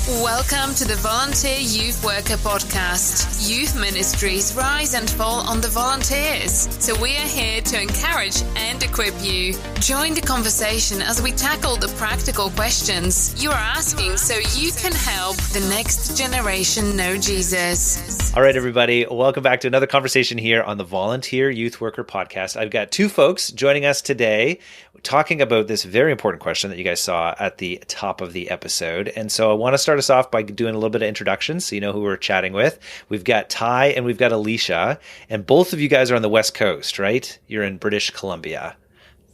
Welcome to the Volunteer Youth Worker Podcast. Youth ministries rise and fall on the volunteers. So we are here to encourage and equip you. Join the conversation as we tackle the practical questions you are asking so you can help the next generation know Jesus. All right, everybody. Welcome back to another conversation here on the Volunteer Youth Worker Podcast. I've got two folks joining us today talking about this very important question that you guys saw at the top of the episode. And so I want to start us off by doing a little bit of introductions so you know who we're chatting with. We've got Ty and we've got Alicia, and both of you guys are on the West Coast, right? You're in British Columbia,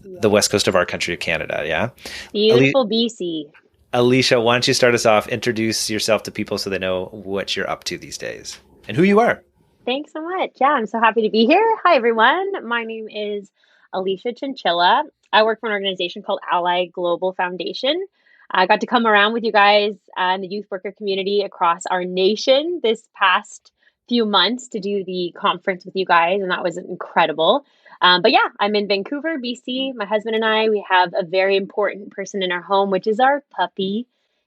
the West Coast of our country of Canada, yeah? Beautiful BC. Alicia, why don't you start us off? Introduce yourself to people so they know what you're up to these days and who you are. Thanks so much. Yeah, I'm so happy to be here. Hi, everyone. My name is Alicia Chinchilla. I work for an organization called Ally Global Foundation. I got to come around with you guys in the youth worker community across our nation this past few months to do the conference with you guys, and that was incredible. But yeah, I'm in Vancouver, BC. My husband and I, we have a very important person in our home, which is our puppy.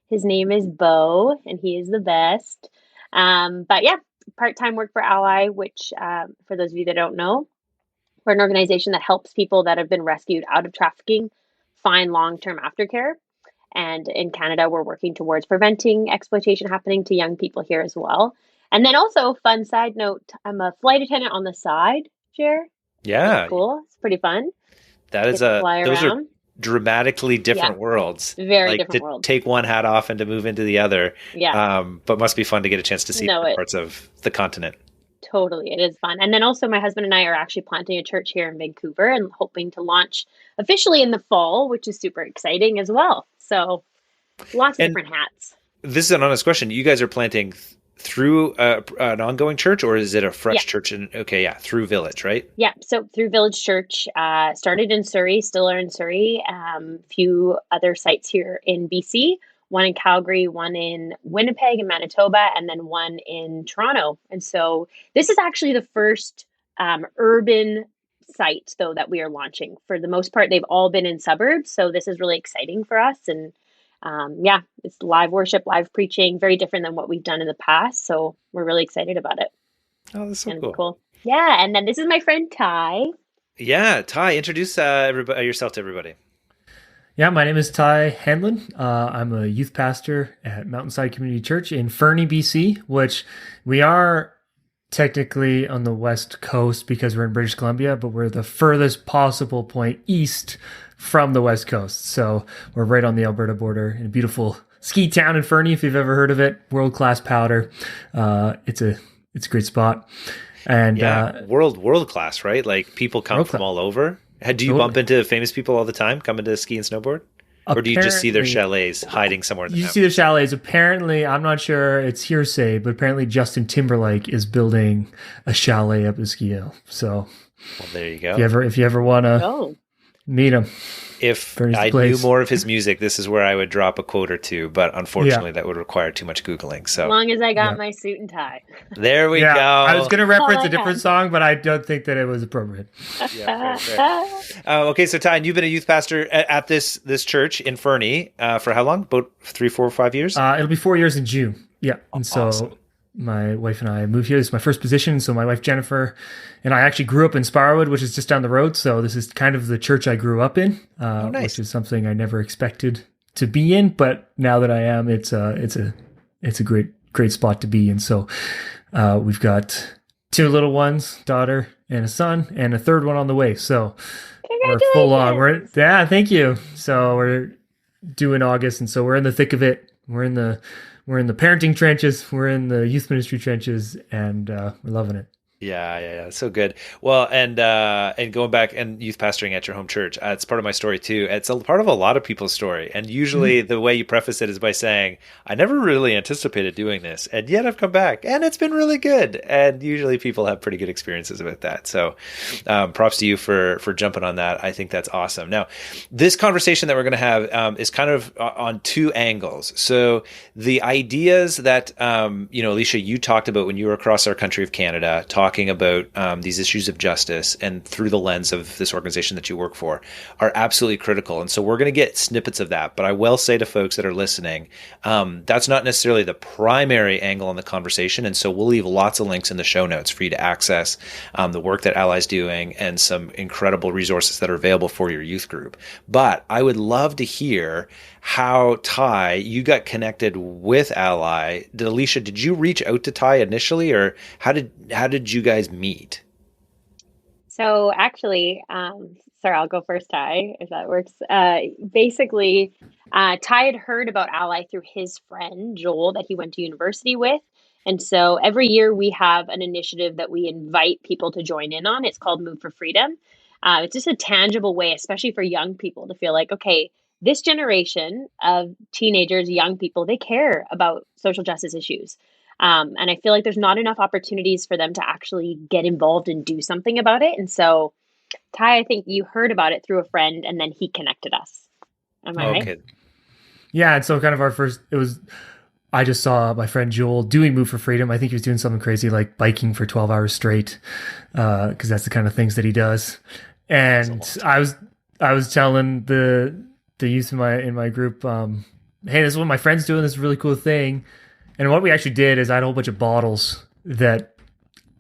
His name is Bo, and he is the best. But yeah, part-time work for Ally, which for those of you that don't know, we're an organization that helps people that have been rescued out of trafficking find long-term aftercare. And in Canada, we're working towards preventing exploitation happening to young people here as well. And then also, fun side note, I'm a flight attendant on the side, Jer. Yeah. That's cool. It's pretty fun. That is those are dramatically different worlds. Very different worlds. Take one hat off and to move into the other. Yeah. But must be fun to get a chance to see parts of the continent. Totally. It is fun. And then also my husband and I are actually planting a church here in Vancouver and hoping to launch officially in the fall, which is super exciting as well. So lots of different hats. This is an honest question. You guys are planting through an ongoing church, or is it a fresh church? Through Village, right? Yeah. So through Village Church, started in Surrey, still are in Surrey, few other sites here in BC. One in Calgary, one in Winnipeg and Manitoba, and then one in Toronto. And so this is actually the first urban site, though, that we are launching. For the most part, they've all been in suburbs. So this is really exciting for us. And it's live worship, live preaching, very different than what we've done in the past. So we're really excited about it. Oh, that's so cool. Yeah. And then this is my friend Ty. Yeah. Ty, introduce yourself to everybody. Yeah, my name is Ty Hanlon. I'm a youth pastor at Mountainside Community Church in Fernie, BC, which we are technically on the West Coast because we're in British Columbia, but we're the furthest possible point east from the West Coast. So we're right on the Alberta border in a beautiful ski town in Fernie, if you've ever heard of it. World-class powder. It's a great spot. And world class, right? Like people come from all over. Do you bump into famous people all the time coming to ski and snowboard? Or do you just see their chalets hiding somewhere in the mountains? You see the chalets. Apparently, I'm not sure, it's hearsay, but apparently Justin Timberlake is building a chalet up the ski hill. So there you go. If you ever want to meet him. If I knew more of his music, this is where I would drop a quote or two, but unfortunately that would require too much Googling. So as long as I got my suit and tie. There we go. I was going to reference a different song, but I don't think that it was appropriate. Fair. Okay, so Ty, you've been a youth pastor at this church in Fernie for how long? About 3, 4, 5 years? It'll be 4 years in June. Yeah. And so my wife and I moved here. This is my first position. So my wife, Jennifer, and I actually grew up in Sparwood, which is just down the road. So this is kind of the church I grew up in, which is something I never expected to be in. But now that I am, it's a great spot to be in. So we've got 2 little ones, daughter and a son, and a third one on the way. So we're full on. Thank you. So we're due in August. And so we're in the thick of it. We're in the parenting trenches. We're in the youth ministry trenches, and we're loving it. Yeah. So good. Well, and going back and youth pastoring at your home church, it's part of my story too. It's a part of a lot of people's story. And usually the way you preface it is by saying, I never really anticipated doing this, and yet I've come back and it's been really good. And usually people have pretty good experiences with that. So props to you for jumping on that. I think that's awesome. Now, this conversation that we're going to have is kind of on 2 angles. So the ideas that, Alicia, you talked about when you were across our country of Canada, talking about these issues of justice and through the lens of this organization that you work for are absolutely critical. And so we're going to get snippets of that. But I will say to folks that are listening, that's not necessarily the primary angle on the conversation. And so we'll leave lots of links in the show notes for you to access the work that Ally's doing and some incredible resources that are available for your youth group. But I would love to hear how, Ty, you got connected with Ally. Alicia, did you reach out to Ty initially, or how did you guys meet? So actually, sorry, I'll go first, Ty, if that works. Basically, Ty had heard about Ally through his friend Joel that he went to university with. And so every year we have an initiative that we invite people to join in on. It's called Move for Freedom. It's just a tangible way, especially for young people, to feel like, okay, this generation of teenagers, young people, they care about social justice issues. And I feel like there's not enough opportunities for them to actually get involved and do something about it. And so, Ty, I think you heard about it through a friend and then he connected us. Am I right? Yeah. And so kind of I just saw my friend Joel doing Move for Freedom. I think he was doing something crazy like biking for 12 hours straight, because that's the kind of things that he does. And I was telling the youth in my group, hey, this is what my friend's doing. This is a really cool thing. And what we actually did is I had a whole bunch of bottles that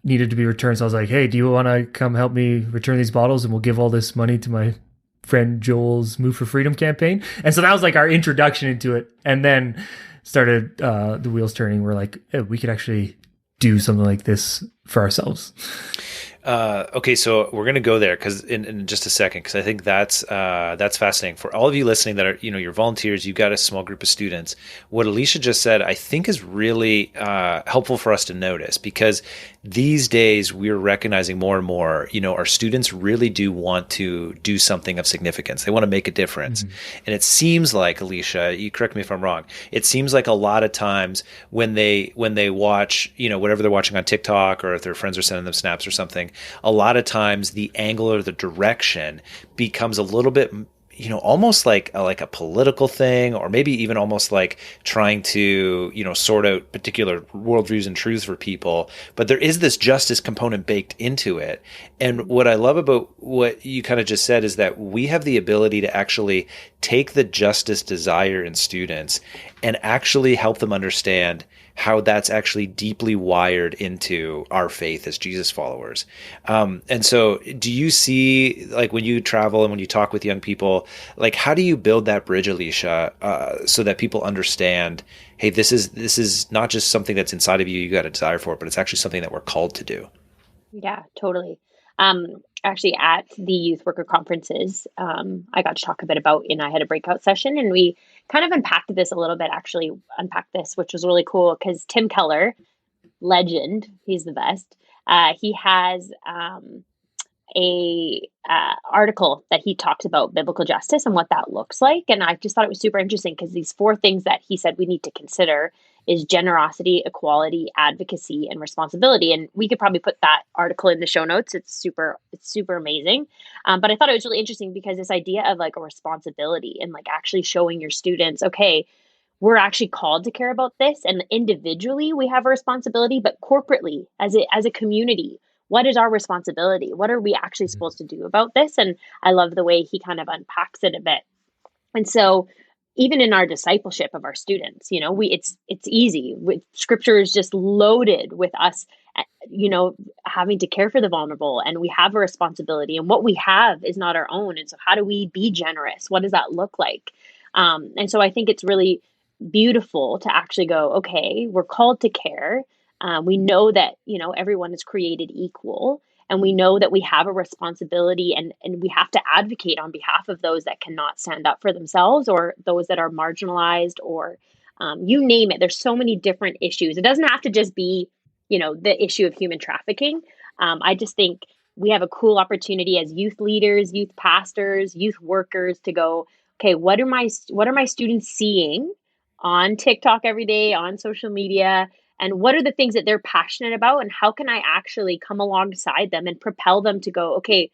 needed to be returned. So I was like, hey, do you want to come help me return these bottles? And we'll give all this money to my friend Joel's Move for Freedom campaign. And so that was like our introduction into it. And then started the wheels turning. We're like, hey, we could actually do something like this for ourselves. Okay, so we're going to go there because in just a second, because I think that's fascinating for all of you listening that are, you're volunteers, you've got a small group of students. What Alicia just said, I think is really helpful for us to notice, because these days we're recognizing more and more, our students really do want to do something of significance. They want to make a difference. Mm-hmm. And it seems like, Alicia, you correct me if I'm wrong, it seems like a lot of times when they watch, whatever they're watching on TikTok, or if their friends are sending them snaps or something, a lot of times the angle or the direction becomes a little bit, almost like a political thing, or maybe even almost like trying to, sort out particular worldviews and truths for people. But there is this justice component baked into it. And what I love about what you kind of just said is that we have the ability to actually take the justice desire in students and actually help them understand how that's actually deeply wired into our faith as Jesus followers. And so do you see, like, when you travel and when you talk with young people, like, how do you build that bridge, Alicia, so that people understand, hey, this is not just something that's inside of you, you got a desire for it, but it's actually something that we're called to do? Yeah, totally. Actually, at the youth worker conferences, I got to talk a bit about, I had a breakout session, and we kind of unpacked this a little bit, which was really cool, because Tim Keller, legend, he's the best. He has a article that he talks about biblical justice and what that looks like. And I just thought it was super interesting, because these 4 things that he said we need to consider is generosity, equality, advocacy, and responsibility. And we could probably put that article in the show notes. It's super amazing. But I thought it was really interesting, because this idea of like a responsibility and like actually showing your students, okay, we're actually called to care about this, and individually we have a responsibility, but corporately as a community, what is our responsibility? What are we actually supposed to do about this? And I love the way he kind of unpacks it a bit. And so even in our discipleship of our students, it's easy. Scripture is just loaded with us, having to care for the vulnerable, and we have a responsibility, and what we have is not our own. And so how do we be generous? What does that look like? And so I think it's really beautiful to actually go, okay, we're called to care. We know that, everyone is created equal, and we know that we have a responsibility, and we have to advocate on behalf of those that cannot stand up for themselves, or those that are marginalized, or you name it. There's so many different issues. It doesn't have to just be, the issue of human trafficking. I just think we have a cool opportunity as youth leaders, youth pastors, youth workers to go, okay, what are my students seeing on TikTok every day, on social media? And what are the things that they're passionate about? And how can I actually come alongside them and propel them to go, okay,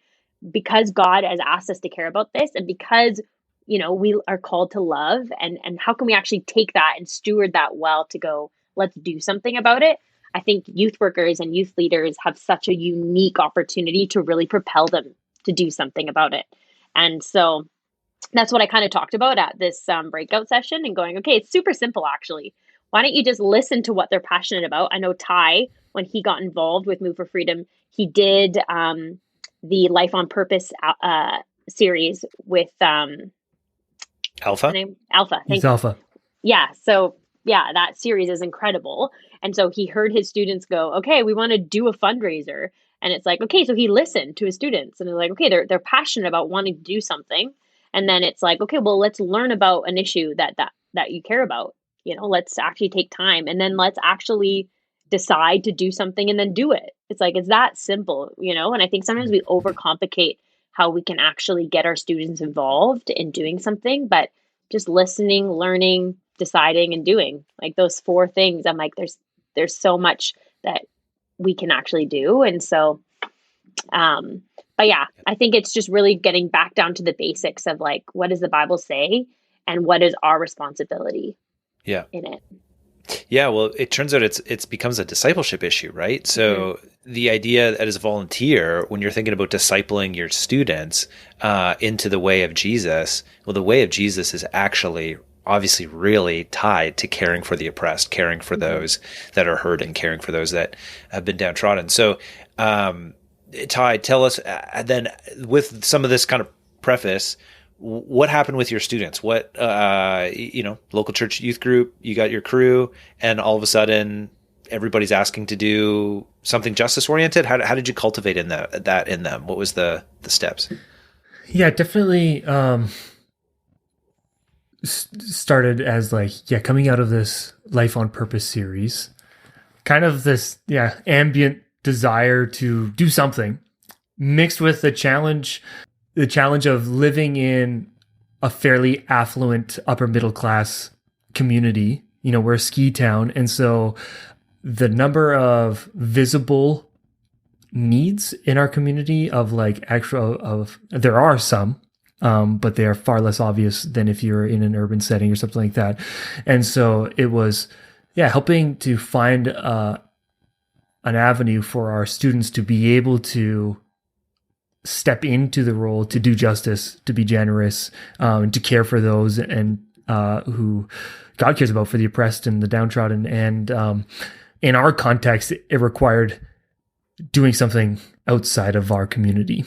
because God has asked us to care about this, and because, we are called to love, and how can we actually take that and steward that well to go, let's do something about it? I think youth workers and youth leaders have such a unique opportunity to really propel them to do something about it. And so that's what I kind of talked about at this breakout session, and going, okay, it's super simple, actually. Why don't you just listen to what they're passionate about? I know Ty, when he got involved with Move for Freedom, he did the Life on Purpose series with Alpha. Alpha. He's Alpha. Yeah. So yeah, that series is incredible. And so he heard his students go, okay, we want to do a fundraiser. And it's like, okay, so he listened to his students, and they're like, okay, they're passionate about wanting to do something. And then it's like, okay, well, let's learn about an issue that you care about. Let's actually take time, and then let's actually decide to do something and then do it. It's like, it's that simple, and I think sometimes we overcomplicate how we can actually get our students involved in doing something, but just listening, learning, deciding, and doing, like those 4 things. I'm like, there's so much that we can actually do. And so, but yeah, I think it's just really getting back down to the basics of like, what does the Bible say and what is our responsibility in it? Yeah, well, it turns out it's becomes a discipleship issue, right? So the idea that as a volunteer, when you're thinking about discipling your students into the way of Jesus, well, the way of Jesus is actually obviously really tied to caring for the oppressed, caring for those that are hurting, caring for those that have been downtrodden. So, Ty, tell us then, with some of this kind of preface, what happened with your students? What, local church youth group, you got your crew, and all of a sudden everybody's asking to do something justice oriented. How did you cultivate that in them? What was the steps? Yeah, definitely. Started as like, coming out of this Life on Purpose series, kind of this, ambient desire to do something mixed with the challenge of living in a fairly affluent upper middle class community. We're a ski town. And so the number of visible needs in our community there are some, but they are far less obvious than if you're in an urban setting or something like that. And so it was, helping to find an avenue for our students to be able to step into the role, to do justice, to be generous, to care for those and who God cares about, for the oppressed and the downtrodden. And in our context, it required doing something outside of our community,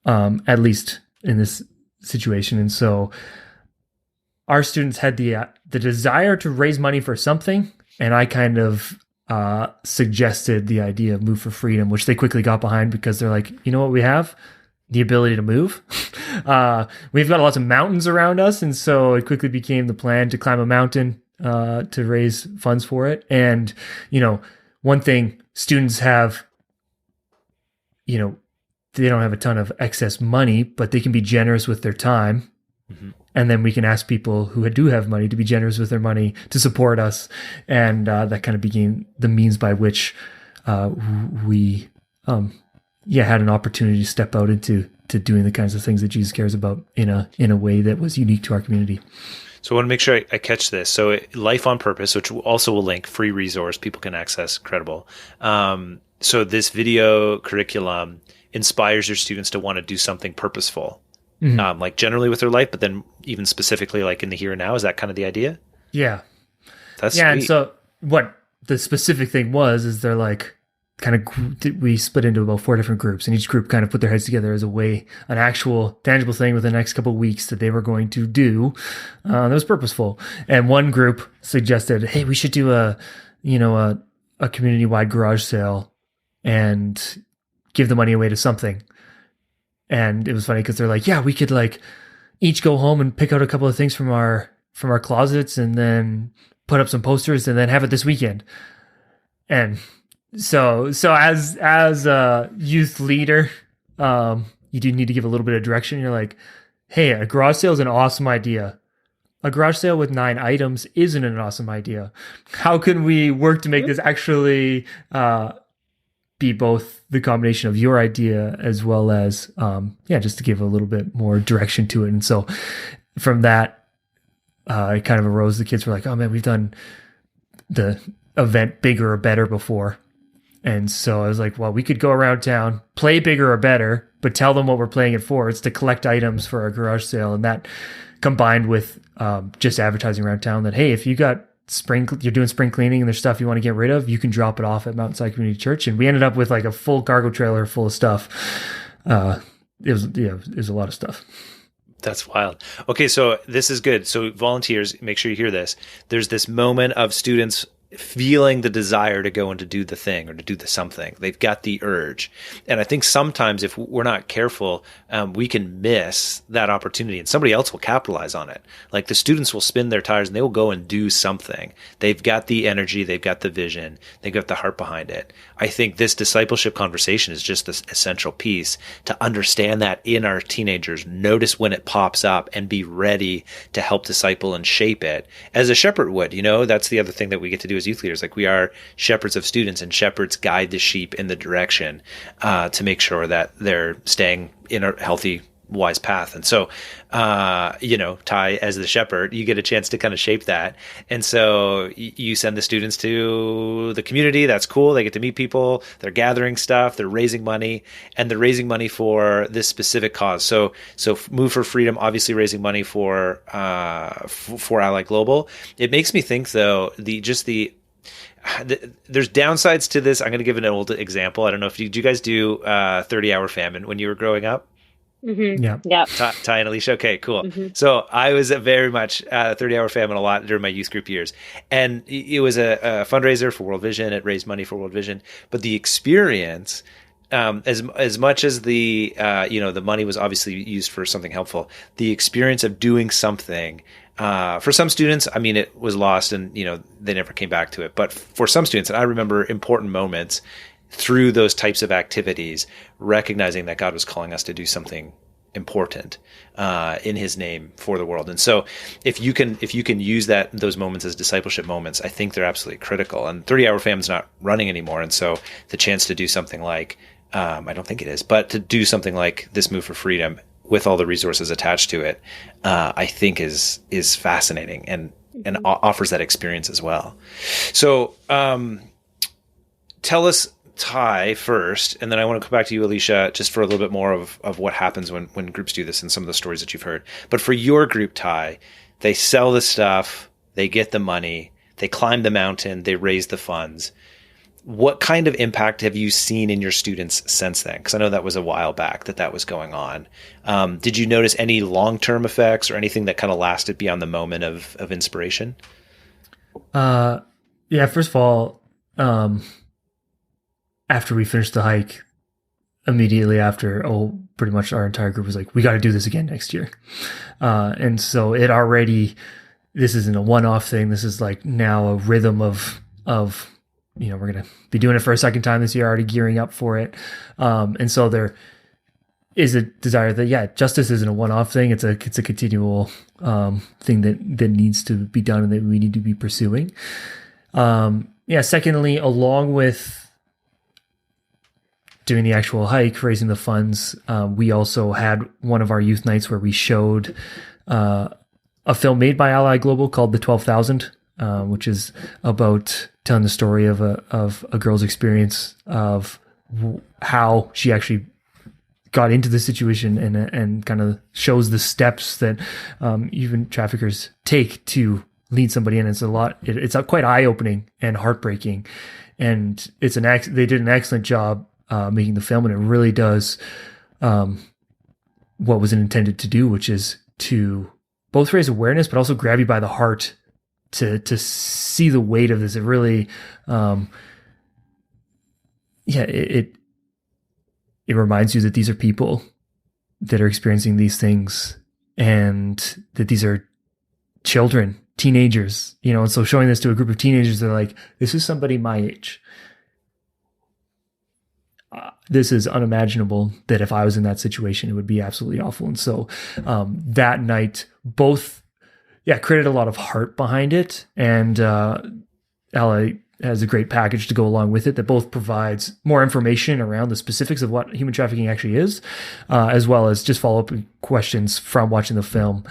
at least in this situation. And so our students had the desire to raise money for something, and I kind of suggested the idea of Move for Freedom, which they quickly got behind, because they're like, you know what we have? The ability to move. We've got lots of mountains around us, and so it quickly became the plan to climb a mountain to raise funds for it. And, one thing students have, they don't have a ton of excess money, but they can be generous with their time. Mm-hmm. And then we can ask people who do have money to be generous with their money to support us. And that kind of became the means by which we had an opportunity to step out into doing the kinds of things that Jesus cares about in a way that was unique to our community. So I want to make sure I catch this. So Life on Purpose, which also will link, free resource, people can access, incredible. So this video curriculum inspires your students to want to do something purposeful, like generally with their life, but then even specifically like in the here and now. Is that kind of the idea? Yeah. That's sweet. And so what the specific thing is they're like, we split into about 4 different groups, and each group kind of put their heads together as an actual tangible thing with the next couple of weeks that they were going to do that was purposeful. And one group suggested, hey, we should do a community-wide garage sale and give the money away to something. And it was funny because they're like, yeah, we could like each go home and pick out a couple of things from our closets and then put up some posters and then have it this weekend. And So as a youth leader, you do need to give a little bit of direction. You're like, hey, a garage sale is an awesome idea. A garage sale with 9 items isn't an awesome idea. How can we work to make this actually be both the combination of your idea as well as, just to give a little bit more direction to it. And so from that, it kind of arose. The kids were like, oh man, we've done the event bigger or better before. And so I was like, well, we could go around town, play bigger or better, but tell them what we're playing it for. It's to collect items for our garage sale. And that combined with just advertising around town that, hey, if you got you're doing spring cleaning and there's stuff you want to get rid of, you can drop it off at Mountainside Community Church. And we ended up with like a full cargo trailer full of stuff. It was a lot of stuff. That's wild. Okay, so this is good. So volunteers, make sure you hear this. There's this moment of students feeling the desire to go and to do the thing or to do the something. They've got the urge. And I think sometimes if we're not careful, we can miss that opportunity and somebody else will capitalize on it. Like the students will spin their tires and they will go and do something. They've got the energy, they've got the vision, they've got the heart behind it. I think this discipleship conversation is just this essential piece to understand that in our teenagers, notice when it pops up and be ready to help disciple and shape it as a shepherd would. That's the other thing that we get to do as youth leaders. Like we are shepherds of students, and shepherds guide the sheep in the direction to make sure that they're staying in a healthy, wise path. And so, Ty, as the shepherd, you get a chance to kind of shape that. And so you send the students to the community. That's cool. They get to meet people. They're gathering stuff. They're raising money, and they're raising money for this specific cause. So Move for Freedom, obviously raising money for Ally Global. It makes me think, though, there's downsides to this. I'm going to give an old example. I don't know if you guys do 30-hour famine when you were growing up? Mm-hmm. Yeah. Ty and Alicia. Okay, cool. Mm-hmm. So I was very much 30-hour famine a lot during my youth group years. And it was a fundraiser for World Vision. It raised money for World Vision. But the experience, as much as the money was obviously used for something helpful, the experience of doing something for some students, I mean, it was lost and, they never came back to it. But for some students, and I remember important moments through those types of activities, recognizing that God was calling us to do something important in His name for the world. And so if you can use those moments as discipleship moments, I think they're absolutely critical. And 30-hour famine's not running anymore. And so the chance to do something like, I don't think it is, but to do something like this Move for Freedom with all the resources attached to it, I think is fascinating and offers that experience as well. So tell us, Ty, first, and then I want to come back to you, Alicia, just for a little bit more of what happens when groups do this and some of the stories that you've heard. But for your group, Ty, they sell the stuff, they get the money, they climb the mountain, they raise the funds. What kind of impact have you seen in your students since then? Because I know that was a while back that was going on. Did you notice any long-term effects or anything that kind of lasted beyond the moment of inspiration? Yeah, first of all, after we finished the hike, immediately after, pretty much our entire group was like, we got to do this again next year. And so this isn't a one-off thing. This is like now a rhythm of we're going to be doing it for a second time this year, already gearing up for it. And so there is a desire that, justice isn't a one-off thing. It's a continual thing that needs to be done and that we need to be pursuing. Secondly, along with doing the actual hike, raising the funds, we also had one of our youth nights where we showed a film made by Ally Global called The 12,000, which is about telling the story of a girl's experience of how she actually got into the situation and kind of shows the steps that even traffickers take to lead somebody in. It's it's quite eye-opening and heartbreaking, and they did an excellent job making the film, and it really does what was it intended to do, which is to both raise awareness, but also grab you by the heart to see the weight of this. It really, it reminds you that these are people that are experiencing these things, and that these are children, teenagers, and so showing this to a group of teenagers, they're like, this is somebody my age. This is unimaginable that if I was in that situation, it would be absolutely awful. And so that night, both, created a lot of heart behind it. And Ally has a great package to go along with it that both provides more information around the specifics of what human trafficking actually is, as well as just follow-up questions from watching the film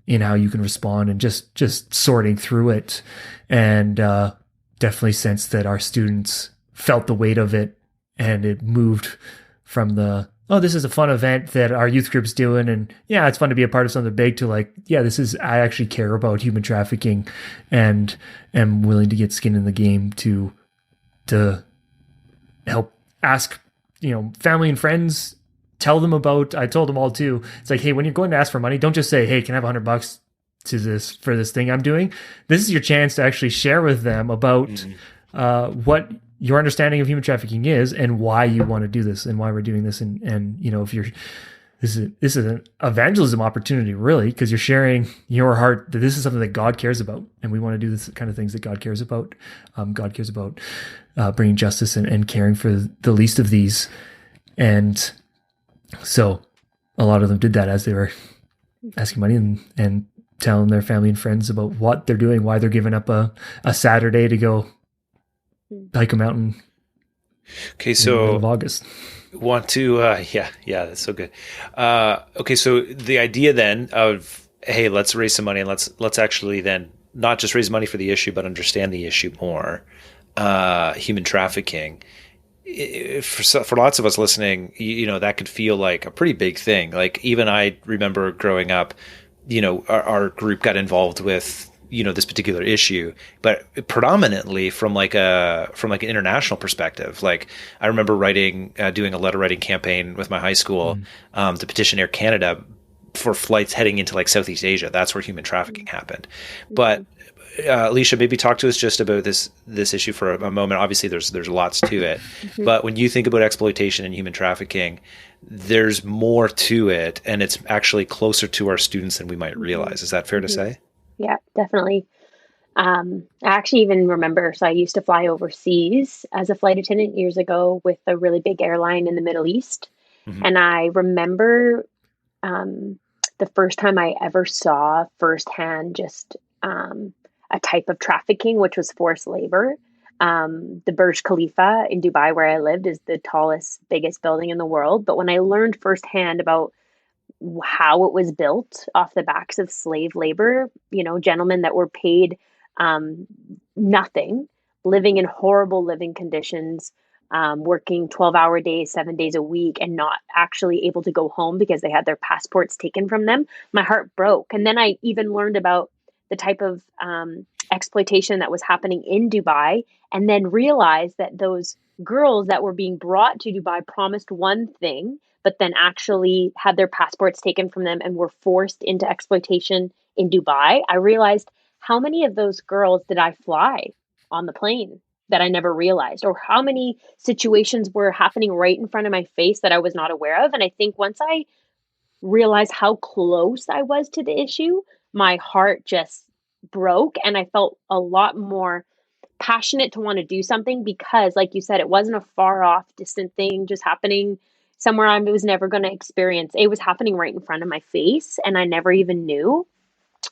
in how you can respond and just sorting through it. And definitely sense that our students felt the weight of it, and it moved from the, oh, this is a fun event that our youth group's doing, and yeah, it's fun to be a part of something big, to like, yeah, I actually care about human trafficking and am willing to get skin in the game to help ask, family and friends, tell them about, I told them all too. It's like, hey, when you're going to ask for money, don't just say, hey, can I have $100 for this thing I'm doing? This is your chance to actually share with them about what your understanding of human trafficking is and why you want to do this and why we're doing this. And if you're, this is an evangelism opportunity, really, because you're sharing your heart that this is something that God cares about. And we want to do this kind of things that God cares about. God cares about bringing justice and caring for the least of these. And so a lot of them did that as they were asking money and telling their family and friends about what they're doing, why they're giving up a Saturday to go hike a mountain. Okay, so of August. Want to yeah, that's so good. Okay, so the idea then of, hey, let's raise some money and let's actually then not just raise money for the issue but understand the issue more, human trafficking. For lots of us listening, that could feel like a pretty big thing. Like, even I remember growing up, our group got involved with this particular issue, but predominantly from like an international perspective. Like, I remember doing a letter writing campaign with my high school to petition Air Canada for flights heading into like Southeast Asia. That's where human trafficking happened. But Alicia, maybe talk to us just about this issue for a moment. Obviously, there's lots to it, but when you think about exploitation and human trafficking, there's more to it, and it's actually closer to our students than we might realize. Is that fair to say? Yeah, definitely. I actually even remember, so I used to fly overseas as a flight attendant years ago with a really big airline in the Middle East. And I remember the first time I ever saw firsthand just a type of trafficking, which was forced labor. The Burj Khalifa in Dubai, where I lived, is the tallest, biggest building in the world. But when I learned firsthand about how it was built off the backs of slave labor, gentlemen that were paid nothing, living in horrible living conditions, working 12-hour days, 7 days a week, and not actually able to go home because they had their passports taken from them, my heart broke. And then I even learned about the type of exploitation that was happening in Dubai, and then realized that those girls that were being brought to Dubai promised one thing, but then actually had their passports taken from them and were forced into exploitation in Dubai. I realized, how many of those girls did I fly on the plane that I never realized? Or how many situations were happening right in front of my face that I was not aware of? And I think once I realized how close I was to the issue, my heart just broke, and I felt a lot more passionate to want to do something, because, like you said, it wasn't a far off, distant thing just happening somewhere I was never going to experience. It was happening right in front of my face, and I never even knew.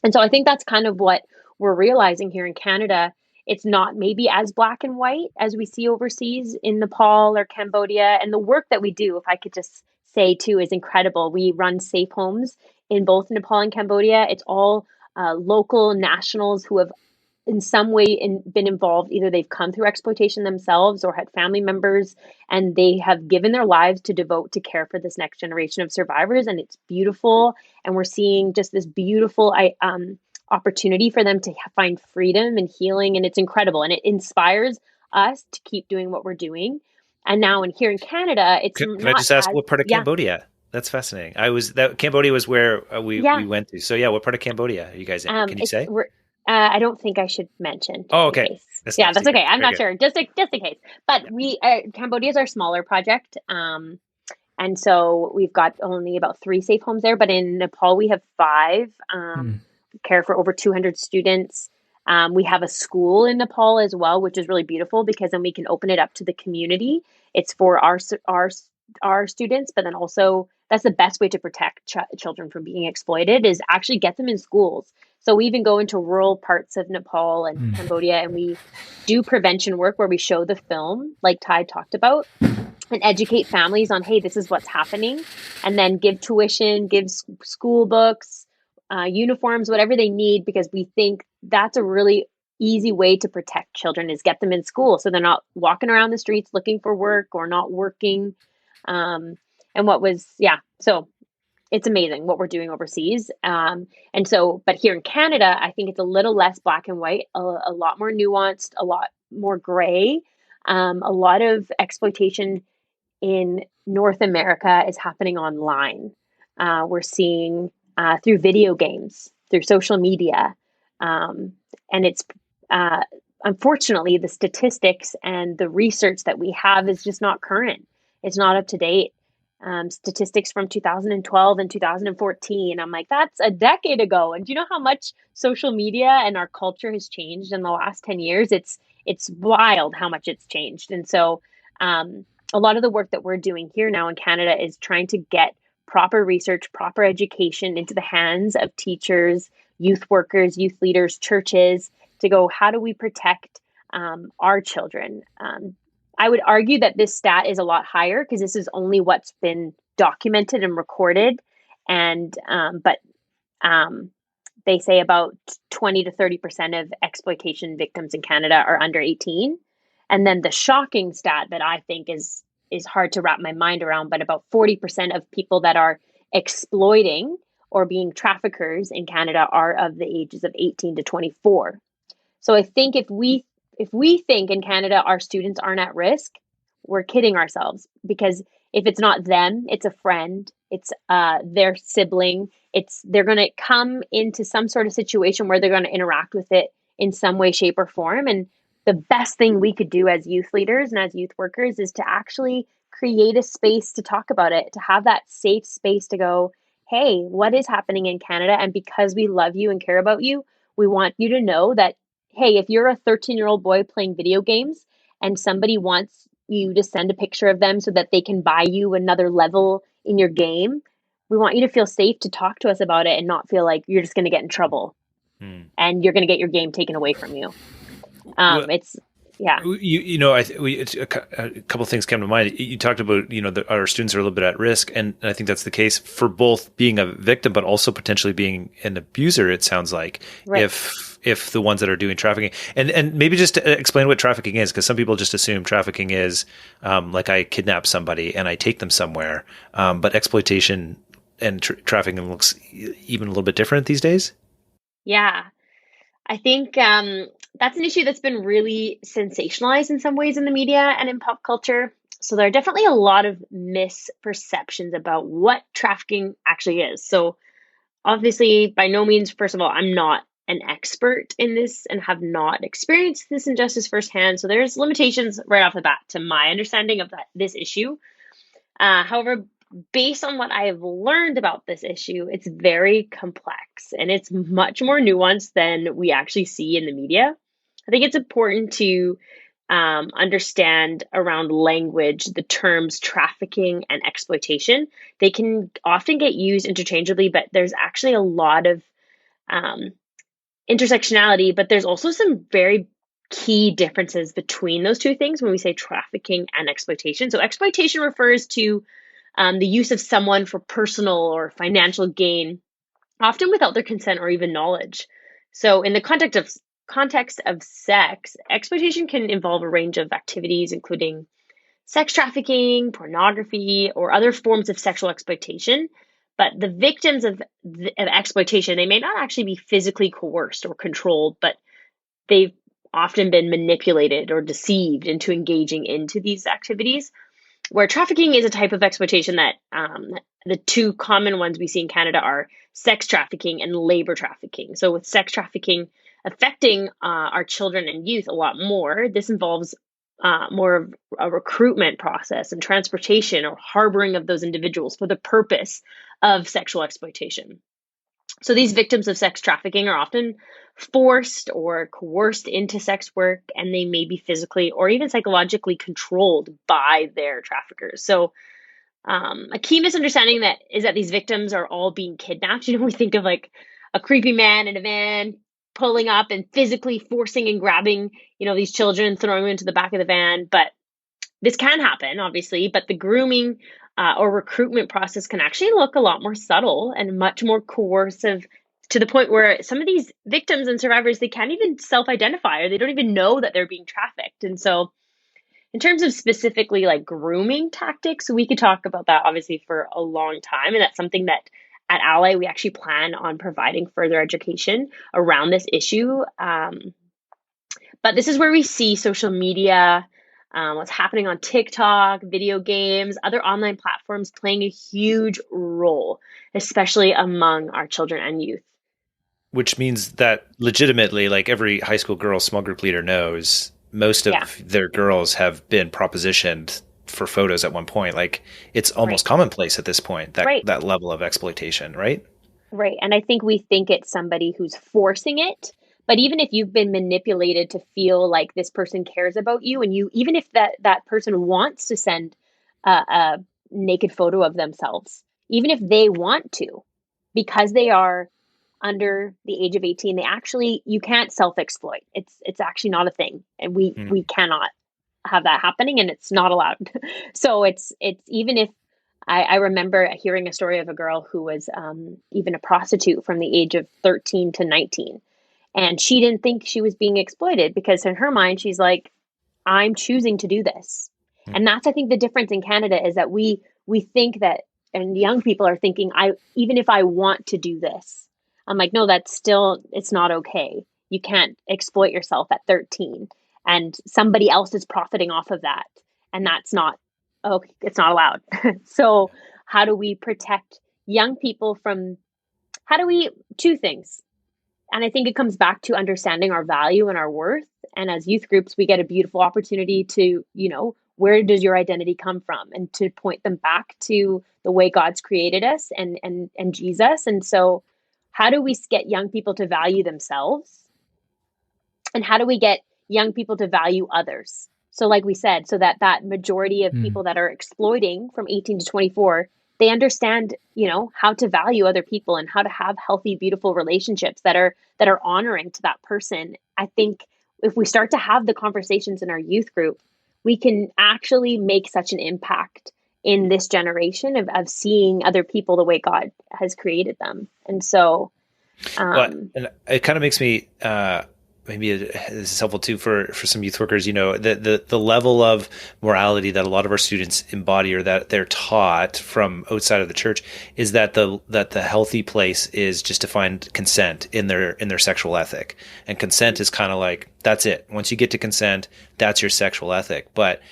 And so I think that's kind of what we're realizing here in Canada. It's not maybe as black and white as we see overseas in Nepal or Cambodia. And the work that we do, if I could just say too, is incredible. We run safe homes in both Nepal and Cambodia. It's all local nationals who have in some way been involved. Either they've come through exploitation themselves or had family members, and they have given their lives to devote to care for this next generation of survivors. And it's beautiful. And we're seeing just this beautiful opportunity for them to find freedom and healing. And it's incredible. And it inspires us to keep doing what we're doing. And now here in Canada, it's Can I just ask, what part of Cambodia? That's fascinating. Cambodia was where we went to. So yeah, what part of Cambodia are you guys in? Can you say? I don't think I should mention. Oh, okay. That's okay. I'm not sure. Just in case. But Cambodia is our smaller project. And so we've got only about 3 safe homes there. But in Nepal, we have 5. Care for over 200 students. We have a school in Nepal as well, which is really beautiful, because then we can open it up to the community. It's for our students, but then also that's the best way to protect children from being exploited, is actually get them in schools. So we even go into rural parts of Nepal and Cambodia, and we do prevention work where we show the film, like Ty talked about, and educate families on, hey, this is what's happening, and then give tuition, give school books, uniforms, whatever they need, because we think that's a really easy way to protect children is get them in school so they're not walking around the streets looking for work or not working. So it's amazing what we're doing overseas. But here in Canada, I think it's a little less black and white, a lot more nuanced, a lot more gray. A lot of exploitation in North America is happening online. We're seeing through video games, through social media. And it's unfortunately the statistics and the research that we have is just not current. It's not up to date. Statistics from 2012 and 2014. I'm like, that's a decade ago. And do you know how much social media and our culture has changed in the last 10 years? It's wild how much it's changed. And so a lot of the work that we're doing here now in Canada is trying to get proper research, proper education into the hands of teachers, youth workers, youth leaders, churches, to go, how do we protect our children? I would argue that this stat is a lot higher because this is only what's been documented and recorded. But they say about 20 to 30% of exploitation victims in Canada are under 18. And then the shocking stat that I think is hard to wrap my mind around, but about 40% of people that are exploiting or being traffickers in Canada are of the ages of 18 to 24. So I think if we think in Canada our students aren't at risk, we're kidding ourselves, because if it's not them, it's a friend, it's their sibling, they're going to come into some sort of situation where they're going to interact with it in some way, shape, or form. And the best thing we could do as youth leaders and as youth workers is to actually create a space to talk about it, to have that safe space to go, hey, what is happening in Canada? And because we love you and care about you, we want you to know that, hey, if you're a 13-year-old boy playing video games and somebody wants you to send a picture of them so that they can buy you another level in your game, we want you to feel safe to talk to us about it and not feel like you're just going to get in trouble and you're going to get your game taken away from you. A couple of things came to mind. You talked about, our students are a little bit at risk, and I think that's the case for both being a victim, but also potentially being an abuser. It sounds like, right, if the ones that are doing trafficking, and maybe just to explain what trafficking is, because some people just assume trafficking is like I kidnap somebody and I take them somewhere, but exploitation and trafficking looks even a little bit different these days. Yeah, I think that's an issue that's been really sensationalized in some ways in the media and in pop culture. So there are definitely a lot of misperceptions about what trafficking actually is. So obviously, by no means, first of all, I'm not an expert in this and have not experienced this injustice firsthand. So there's limitations right off the bat to my understanding of this issue. However, based on what I have learned about this issue, it's very complex and it's much more nuanced than we actually see in the media. I think it's important to understand around language, the terms trafficking and exploitation. They can often get used interchangeably, but there's actually a lot of intersectionality, but there's also some very key differences between those two things when we say trafficking and exploitation. So exploitation refers to the use of someone for personal or financial gain, often without their consent or even knowledge. So in the context of sex, exploitation can involve a range of activities, including sex trafficking, pornography, or other forms of sexual exploitation. But the victims of exploitation, they may not actually be physically coerced or controlled, but they've often been manipulated or deceived into engaging into these activities. Where trafficking is a type of exploitation that the two common ones we see in Canada are sex trafficking and labor trafficking. So with sex trafficking affecting our children and youth a lot more, this involves more of a recruitment process and transportation or harboring of those individuals for the purpose of sexual exploitation. So these victims of sex trafficking are often forced or coerced into sex work, and they may be physically or even psychologically controlled by their traffickers. So a key misunderstanding is that these victims are all being kidnapped. We think of like a creepy man in a van pulling up and physically forcing and grabbing, these children, throwing them into the back of the van. But this can happen, obviously, but the grooming or recruitment process can actually look a lot more subtle and much more coercive to the point where some of these victims and survivors, they can't even self-identify, or they don't even know that they're being trafficked. And so in terms of specifically like grooming tactics, we could talk about that obviously for a long time. And that's something that at Ally, we actually plan on providing further education around this issue. But this is where we see social media, what's happening on TikTok, video games, other online platforms playing a huge role, especially among our children and youth. Which means that legitimately, like every high school girl small group leader knows, most of their girls have been propositioned for photos at one point. Like it's almost commonplace at this point, that level of exploitation, right? Right. And I think we think it's somebody who's forcing it. But even if you've been manipulated to feel like this person cares about you, and even if that person wants to send a naked photo of themselves, even if they want to, because they are under the age of 18, you can't self-exploit. It's actually not a thing. And we cannot have that happening, and it's not allowed. So it's even if I remember hearing a story of a girl who was even a prostitute from the age of 13 to 19. And she didn't think she was being exploited, because in her mind, she's like, I'm choosing to do this. And that's, I think, the difference in Canada is that we think that, and young people are thinking, even if I want to do this, I'm like, no, it's not okay. You can't exploit yourself at 13, and somebody else is profiting off of that. And it's not allowed. So how do we protect young people from, two things. And I think it comes back to understanding our value and our worth. And as youth groups, we get a beautiful opportunity to, where does your identity come from? And to point them back to the way God's created us and Jesus. And so how do we get young people to value themselves? And how do we get young people to value others? So like we said, so that majority of people that are exploiting from 18 to 24, they understand, how to value other people and how to have healthy, beautiful relationships that are honoring to that person. I think if we start to have the conversations in our youth group, we can actually make such an impact in this generation of seeing other people the way God has created them. And so, and it kind of makes me, maybe this is helpful too for some youth workers, the level of morality that a lot of our students embody, or that they're taught from outside of the church, is that the healthy place is just to find consent in their sexual ethic. And consent is kind of like, that's it. Once you get to consent, that's your sexual ethic. But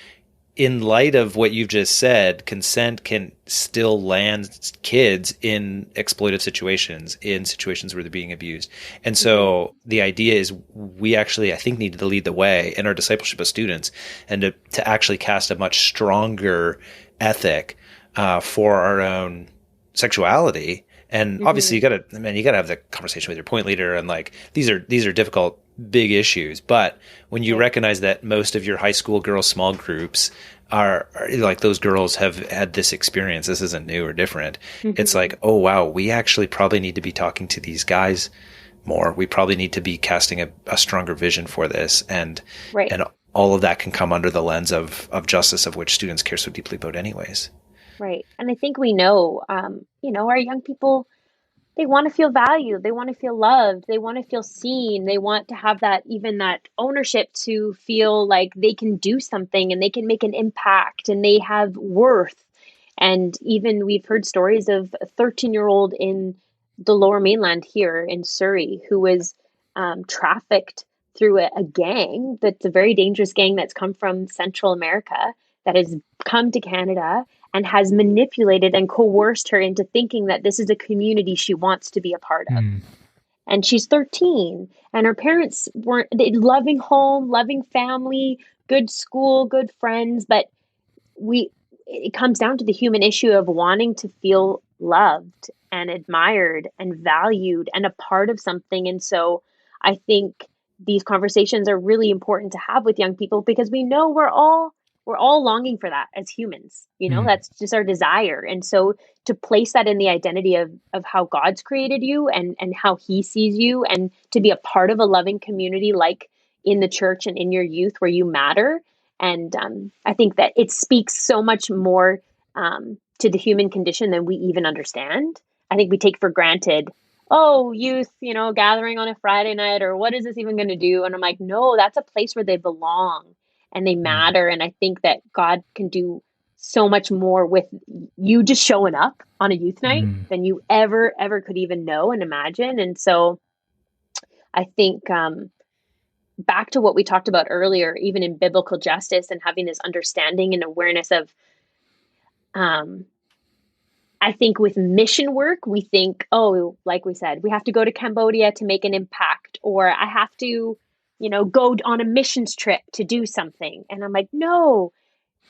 in light of what you've just said, consent can still land kids in exploitive situations, in situations where they're being abused. And so the idea is we actually, I think, need to lead the way in our discipleship of students, and to actually cast a much stronger ethic for our own sexuality. And obviously you gotta have the conversation with your point leader, and like, these are difficult, big issues. But when you recognize that most of your high school girls small groups are like, those girls have had this experience, this isn't new or different. It's like, oh wow, we actually probably need to be talking to these guys more. We probably need to be casting a stronger vision for this. And all of that can come under the lens of justice, of which students care so deeply about anyways. Right. And I think we know, our young people, they want to feel valued. They want to feel loved. They want to feel seen. They want to have that ownership to feel like they can do something and they can make an impact and they have worth. And even we've heard stories of a 13-year-old in the Lower Mainland here in Surrey who was trafficked through a gang that's a very dangerous gang that's come from Central America, that has come to Canada and has manipulated and coerced her into thinking that this is a community she wants to be a part of. And she's 13, and her parents weren't loving home, loving family, good school, good friends. But it comes down to the human issue of wanting to feel loved and admired and valued and a part of something. And so I think these conversations are really important to have with young people, because we know we're all longing for that as humans, that's just our desire. And so to place that in the identity of how God's created you and how he sees you, and to be a part of a loving community, like in the church and in your youth where you matter. And I think that it speaks so much more to the human condition than we even understand. I think we take for granted oh, youth, gathering on a Friday night, or what is this even going to do? And I'm like, no, that's a place where they belong and they matter. And I think that God can do so much more with you just showing up on a youth night than you ever could even know and imagine. And so I think back to what we talked about earlier, even in biblical justice and having this understanding and awareness of, I think with mission work, we think, oh, like we said, we have to go to Cambodia to make an impact, or I have to, go on a missions trip to do something. And I'm like, no,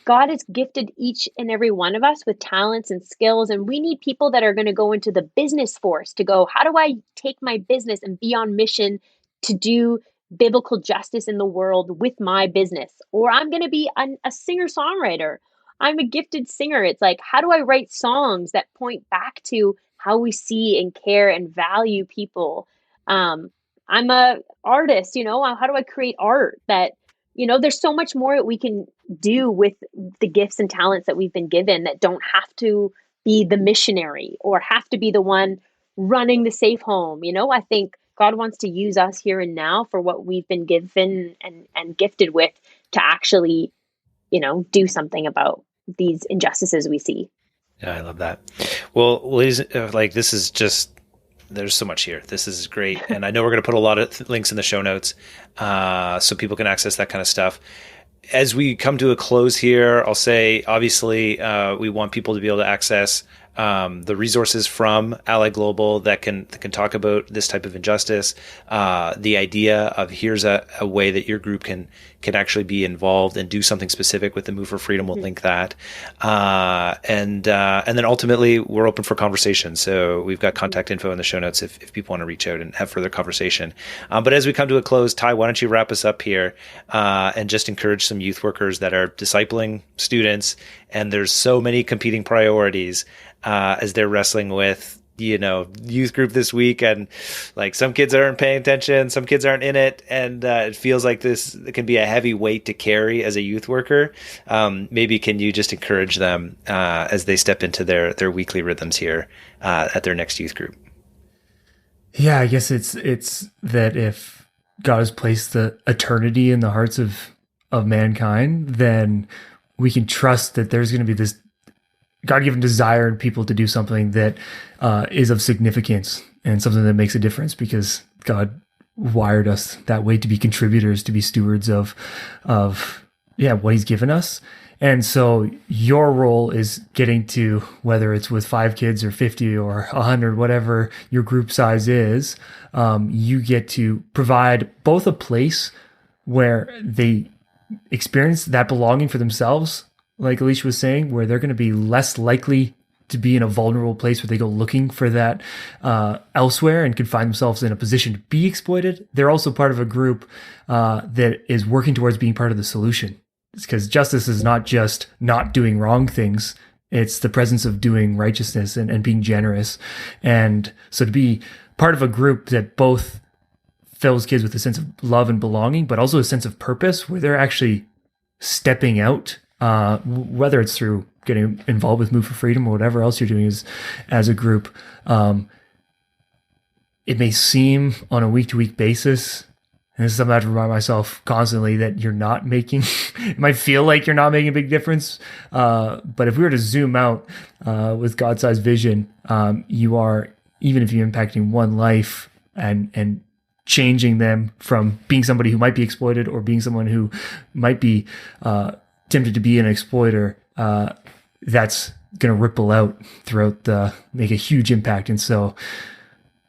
God has gifted each and every one of us with talents and skills. And we need people that are going to go into the business force to go, how do I take my business and be on mission to do biblical justice in the world with my business? Or I'm going to be a singer-songwriter. I'm a gifted singer. It's like, how do I write songs that point back to how we see and care and value people? I'm a artist, how do I create art that, there's so much more that we can do with the gifts and talents that we've been given that don't have to be the missionary or have to be the one running the safe home. I think God wants to use us here and now for what we've been given and gifted with to actually, do something about these injustices we see. Yeah, I love that. Well, ladies, this is just, there's so much here. This is great. And I know we're going to put a lot of links in the show notes so people can access that kind of stuff. As we come to a close here, I'll say, obviously, we want people to be able to access the resources from Ally Global that can talk about this type of injustice. The idea of here's a way that your group can actually be involved and do something specific with the Move for Freedom. We'll link that. And then ultimately we're open for conversation. So we've got contact info in the show notes if people want to reach out and have further conversation. But as we come to a close, Ty, why don't you wrap us up here and just encourage some youth workers that are discipling students, and there's so many competing priorities as they're wrestling with, youth group this week, and like some kids aren't paying attention, some kids aren't in it, and it feels like this can be a heavy weight to carry as a youth worker. Maybe can you just encourage them as they step into their weekly rhythms here at their next youth group? Yeah, I guess it's that if God has placed the eternity in the hearts of mankind, then we can trust that there's going to be this God-given desire in people to do something that is of significance and something that makes a difference, because God wired us that way to be contributors, to be stewards of what He's given us. And so your role is getting to, whether it's with 5 kids or 50 or 100, whatever your group size is, you get to provide both a place where they experience that belonging for themselves, like Alicia was saying, where they're going to be less likely to be in a vulnerable place where they go looking for that elsewhere and can find themselves in a position to be exploited. They're also part of a group that is working towards being part of the solution. It's because justice is not just not doing wrong things. It's the presence of doing righteousness and being generous. And so to be part of a group that both fills kids with a sense of love and belonging, but also a sense of purpose, where they're actually stepping out, whether it's through getting involved with Move for Freedom or whatever else you're doing as a group. It may seem on a week-to-week basis, and this is something I have to remind myself constantly, that you're not making, it might feel like you're not making a big difference. But if we were to zoom out with God-sized vision, you are, even if you're impacting one life and changing them from being somebody who might be exploited or being someone who might be tempted to be an exploiter, that's going to ripple out throughout make a huge impact. And so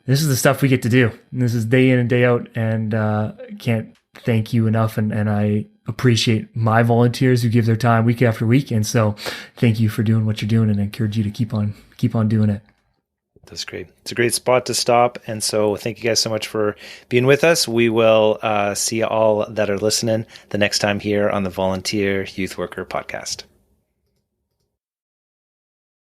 this is the stuff we get to do. And this is day in and day out. And can't thank you enough. And I appreciate my volunteers who give their time week after week. And so thank you for doing what you're doing, and I encourage you to keep on doing it. That's great. It's a great spot to stop. And so thank you guys so much for being with us. We will see all that are listening the next time here on the Volunteer Youth Worker Podcast.